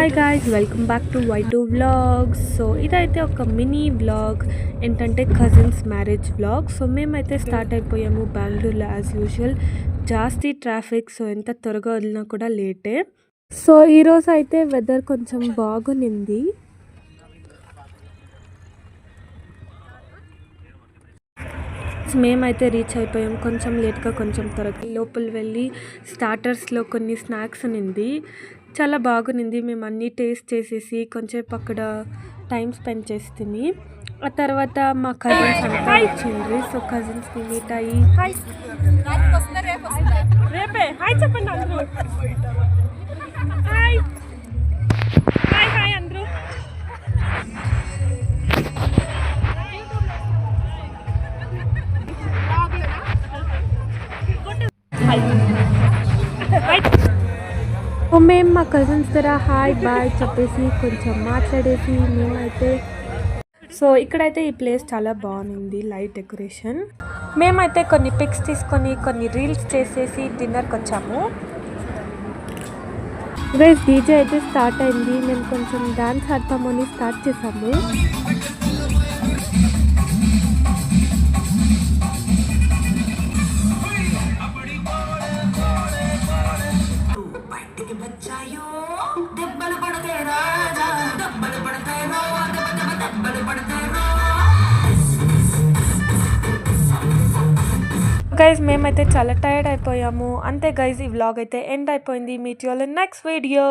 Hi guys, welcome back to Y2 vlogs. So ఇదైతే ఒక mini vlog, ఏంటంటే cousins marriage vlog. So మేమైతే start అయిపోయాము బెంగళూరులో యాజ్ యూజువల్. జాస్తి ట్రాఫిక్, సో ఎంత త్వరగా వదిలినా కూడా లేటే. సో ఈరోజు అయితే వెదర్ కొంచెం బాగునింది. మేమైతే రీచ్ అయిపోయాం కొంచెం లేట్గా, కొంచెం త్వరగా. లోపల వెళ్ళి స్టార్టర్స్లో కొన్ని స్నాక్స్ ఉన్నింది, చాలా బాగునింది. మేము అన్నీ టేస్ట్ చేసేసి కొంచెం అక్కడ టైం స్పెండ్ చేస్తుంది. ఆ తర్వాత మా కజిన్స్ అంతా వచ్చిండ్రి. సో కజిన్స్ని మీట్ అయ్యి రేపే హాయ్ చెప్పండి అందరూ. హాయ్ హాయ్ హాయ్ అందరూ. మేము మా కజిన్స్ దగ్గర హాయ్ బాయ్ చెప్పేసి కొంచెం మాట్లాడేసి మేమైతే, సో ఇక్కడైతే ఈ ప్లేస్ చాలా బాగుంది, లైట్ డెకరేషన్. మేమైతే కొన్ని పిక్స్ తీసుకొని కొన్ని రీల్స్ చేసేసి డిన్నర్కి వచ్చాము. గైస్ డీజే అయితే స్టార్ట్ అయింది, మేము కొంచెం డాన్స్ ఆడతామని స్టార్ట్ చేసాము. గైజ్ మేమైతే చాలా టైర్డ్ అయిపోయాము. అంతే గైజ్, ఈ వ్లాగ్ అయితే ఎండ్ అయిపోయింది. Meet you all in next video.